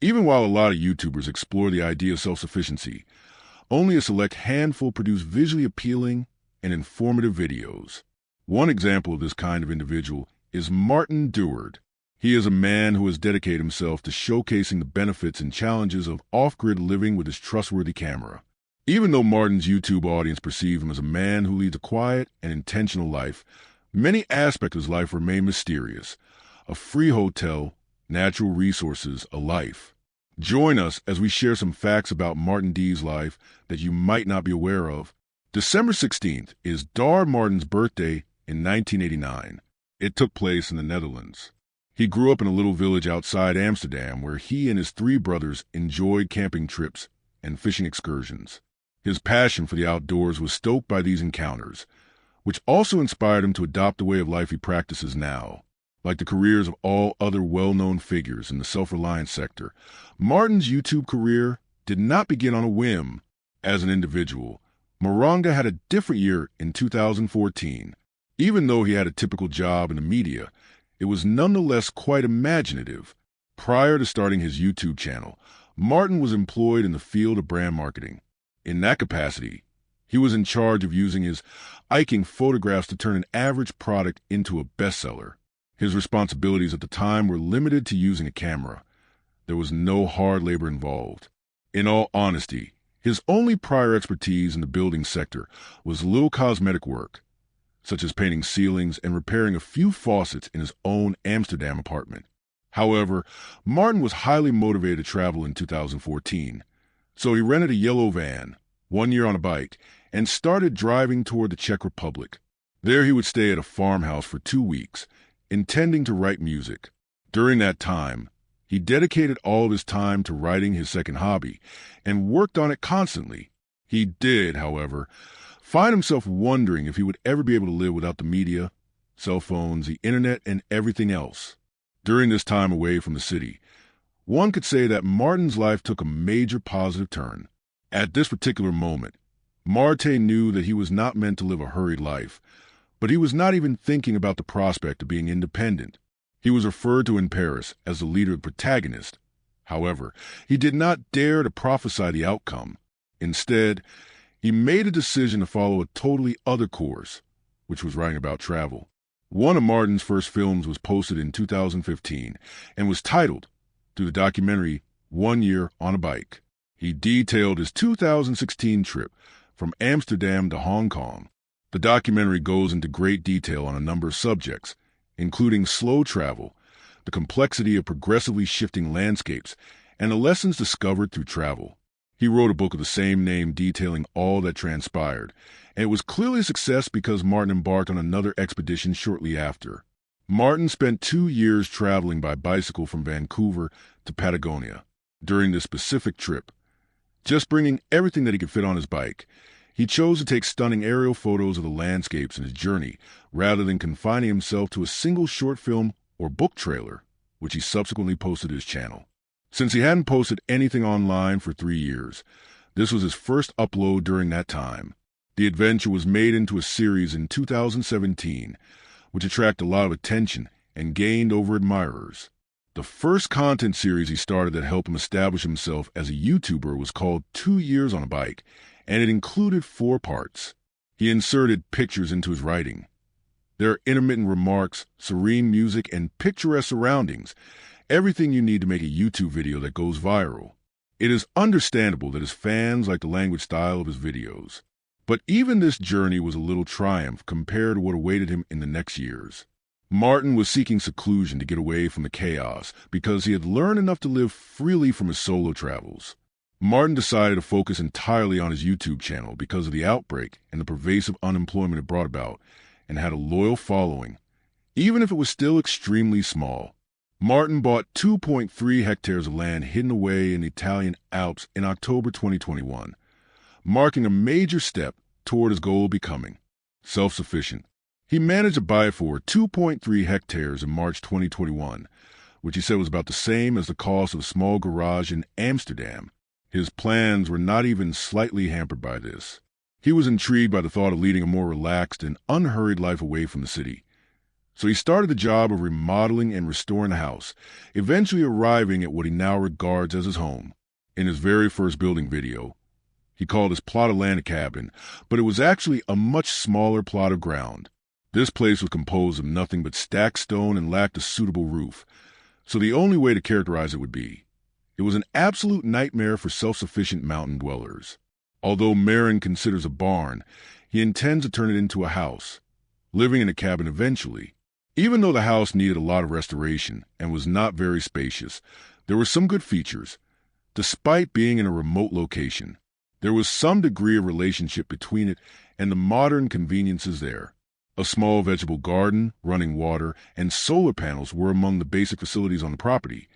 Even while a lot of YouTubers explore the idea of self-sufficiency, only a select handful produce visually appealing and informative videos. One example of this kind of individual is Martijn Doolaard. He is a man who has dedicated himself to showcasing the benefits and challenges of off-grid living with his trustworthy camera. Even though Martin's YouTube audience perceive him as a man who leads a quiet and intentional life, many aspects of his life remain mysterious. A free hotel, natural resources, a life. Join us as we share some facts about Martijn D's life that you might not be aware of. December 16th is Dar Martin's birthday in 1989. It took place in the Netherlands. He grew up in a little village outside Amsterdam where he and his three brothers enjoyed camping trips and fishing excursions. His passion for the outdoors was stoked by these encounters, which also inspired him to adopt the way of life he practices now. Like the careers of all other well-known figures in the self-reliance sector, Martin's YouTube career did not begin on a whim. As an individual, Maranga had a different year in 2014. Even though he had a typical job in the media, it was nonetheless quite imaginative. Prior to starting his YouTube channel, Martin was employed in the field of brand marketing. In that capacity, he was in charge of using his eye-catching photographs to turn an average product into a bestseller. His responsibilities at the time were limited to using a camera. There was no hard labor involved. In all honesty, his only prior expertise in the building sector was little cosmetic work, such as painting ceilings and repairing a few faucets in his own Amsterdam apartment. However, Martin was highly motivated to travel in 2014, so he rented a yellow van, 1 year on a bike, and started driving toward the Czech Republic. There he would stay at a farmhouse for 2 weeks, intending to write music. During that time, he dedicated all of his time to writing his second hobby and worked on it constantly. He did, however, find himself wondering if he would ever be able to live without the media, cell phones, the internet, and everything else. During this time away from the city, one could say that Martin's life took a major positive turn. At this particular moment, Martijn knew that he was not meant to live a hurried life, but he was not even thinking about the prospect of being independent. He was referred to in Paris as the leader of the protagonist. However, he did not dare to prophesy the outcome. Instead, he made a decision to follow a totally other course, which was writing about travel. One of Martin's first films was posted in 2015 and was titled, through the documentary 1 Year on a Bike. He detailed his 2016 trip from Amsterdam to Hong Kong. The documentary goes into great detail on a number of subjects, including slow travel, the complexity of progressively shifting landscapes, and the lessons discovered through travel. He wrote a book of the same name detailing all that transpired, and it was clearly a success because Martin embarked on another expedition shortly after. Martin spent 2 years traveling by bicycle from Vancouver to Patagonia. During this specific trip, just bringing everything that he could fit on his bike, he chose to take stunning aerial photos of the landscapes in his journey rather than confining himself to a single short film or book trailer, which he subsequently posted to his channel. Since he hadn't posted anything online for 3 years, this was his first upload during that time. The adventure was made into a series in 2017, which attracted a lot of attention and gained over admirers. The first content series he started that helped him establish himself as a YouTuber was called 2 Years on a Bike, and it included 4 parts. He inserted pictures into his writing. There are intermittent remarks, serene music, and picturesque surroundings, everything you need to make a YouTube video that goes viral. It is understandable that his fans like the language style of his videos. But even this journey was a little triumph compared to what awaited him in the next years. Martin was seeking seclusion to get away from the chaos because he had learned enough to live freely from his solo travels. Martin decided to focus entirely on his YouTube channel because of the outbreak and the pervasive unemployment it brought about, and had a loyal following, even if it was still extremely small. Martin bought 2.3 hectares of land hidden away in the Italian Alps in October 2021, marking a major step toward his goal of becoming self-sufficient. He managed to buy it for 2.3 hectares in March 2021, which he said was about the same as the cost of a small garage in Amsterdam. His plans were not even slightly hampered by this. He was intrigued by the thought of leading a more relaxed and unhurried life away from the city. So he started the job of remodeling and restoring the house, eventually arriving at what he now regards as his home. In his very first building video, he called his plot of land a cabin, but it was actually a much smaller plot of ground. This place was composed of nothing but stacked stone and lacked a suitable roof, so the only way to characterize it would be, it was an absolute nightmare for self-sufficient mountain dwellers. Although Marin considers a barn, he intends to turn it into a house, living in a cabin eventually. Even though the house needed a lot of restoration and was not very spacious, there were some good features. Despite being in a remote location, there was some degree of relationship between it and the modern conveniences there. A small vegetable garden, running water, and solar panels were among the basic facilities on the property,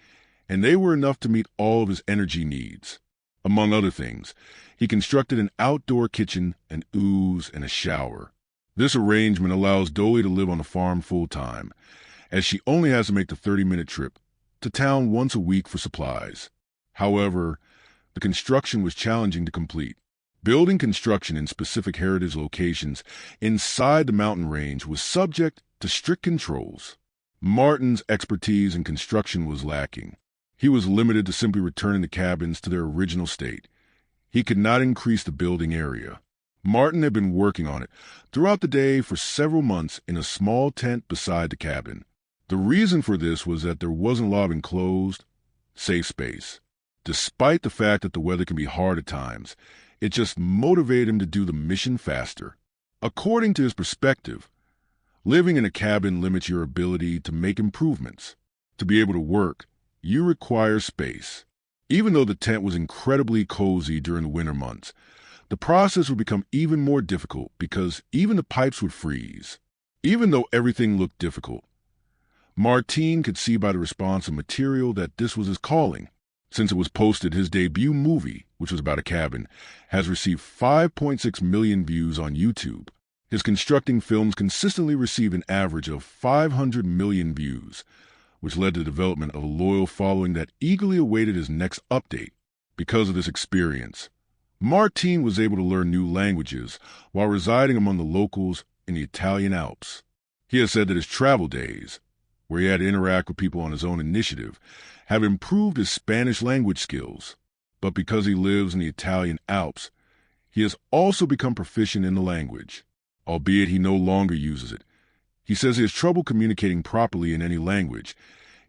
and they were enough to meet all of his energy needs. Among other things, he constructed an outdoor kitchen, an ooze, and a shower. This arrangement allows Dolly to live on the farm full-time, as she only has to make the 30-minute trip to town once a week for supplies. However, the construction was challenging to complete. Building construction in specific heritage locations inside the mountain range was subject to strict controls. Martin's expertise in construction was lacking. He was limited to simply returning the cabins to their original state. He could not increase the building area. Martin had been working on it throughout the day for several months in a small tent beside the cabin. The reason for this was that there wasn't a lot of enclosed, safe space. Despite the fact that the weather can be hard at times, it just motivated him to do the mission faster. According to his perspective, living in a cabin limits your ability to make improvements. To be able to work, you require space. Even though the tent was incredibly cozy during the winter months, the process would become even more difficult because even the pipes would freeze. Even though everything looked difficult, Martijn could see by the response of material that this was his calling. Since it was posted, his debut movie, which was about a cabin, has received 5.6 million views on YouTube. His constructing films consistently receive an average of 500 million views, which led to the development of a loyal following that eagerly awaited his next update. Because of this experience, Martijn was able to learn new languages while residing among the locals in the Italian Alps. He has said that his travel days, where he had to interact with people on his own initiative, have improved his Spanish language skills. But because he lives in the Italian Alps, he has also become proficient in the language, albeit he no longer uses it. He says he has trouble communicating properly in any language,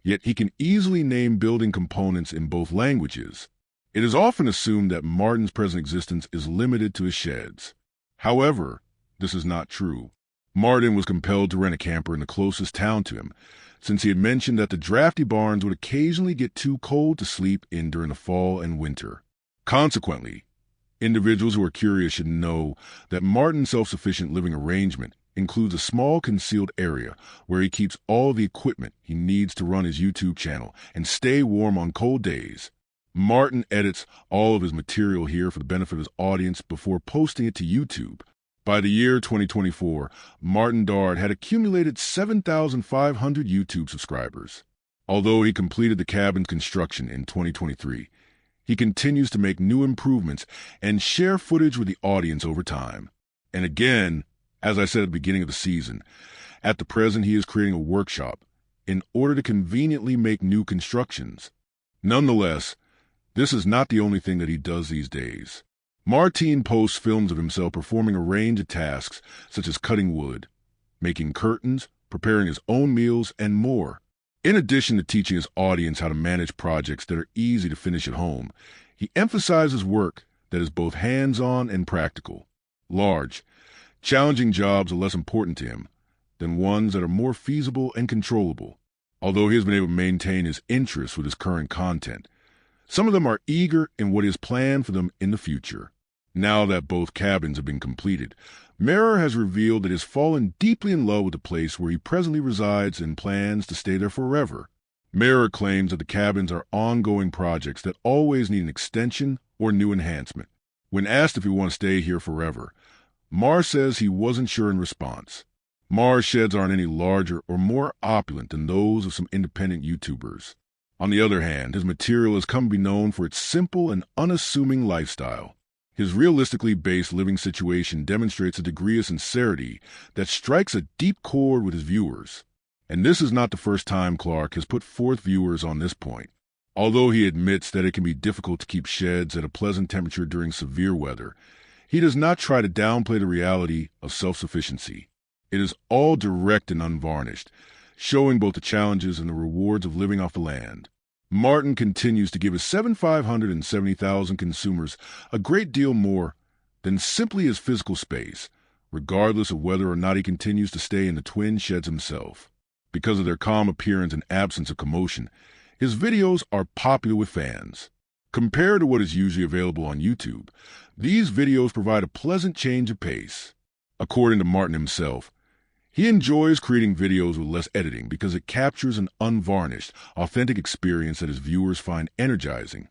yet he can easily name building components in both languages. It is often assumed that Martin's present existence is limited to his sheds. However, this is not true. Martin was compelled to rent a camper in the closest town to him, since he had mentioned that the drafty barns would occasionally get too cold to sleep in during the fall and winter. Consequently, individuals who are curious should know that Martin's self-sufficient living arrangement includes a small concealed area where he keeps all the equipment he needs to run his YouTube channel and stay warm on cold days. Martin edits all of his material here for the benefit of his audience before posting it to YouTube. By the year 2024, Martijn Doolaard had accumulated 7,500 YouTube subscribers. Although he completed the cabin's construction in 2023, he continues to make new improvements and share footage with the audience over time. And again, as I said at the beginning of the season, at the present he is creating a workshop in order to conveniently make new constructions. Nonetheless, this is not the only thing that he does these days. Martijn posts films of himself performing a range of tasks such as cutting wood, making curtains, preparing his own meals, and more. In addition to teaching his audience how to manage projects that are easy to finish at home, he emphasizes work that is both hands-on and practical. Large, challenging jobs are less important to him than ones that are more feasible and controllable. Although he has been able to maintain his interest with his current content, some of them are eager in what is planned for them in the future. Now that both cabins have been completed, Mirror has revealed that he has fallen deeply in love with the place where he presently resides and plans to stay there forever. Mirror claims that the cabins are ongoing projects that always need an extension or new enhancement. When asked if he wants to stay here forever, Mar says he wasn't sure in response. Mar's sheds aren't any larger or more opulent than those of some independent YouTubers. On the other hand, his material has come to be known for its simple and unassuming lifestyle. His realistically based living situation demonstrates a degree of sincerity that strikes a deep chord with his viewers. And this is not the first time Clark has put forth viewers on this point. Although he admits that it can be difficult to keep sheds at a pleasant temperature during severe weather, he does not try to downplay the reality of self-sufficiency. It is all direct and unvarnished, showing both the challenges and the rewards of living off the land. Martin continues to give his 770,000 consumers a great deal more than simply his physical space, regardless of whether or not he continues to stay in the twin sheds himself. Because of their calm appearance and absence of commotion, his videos are popular with fans. Compared to what is usually available on YouTube, these videos provide a pleasant change of pace. According to Martin himself, he enjoys creating videos with less editing because it captures an unvarnished, authentic experience that his viewers find energizing.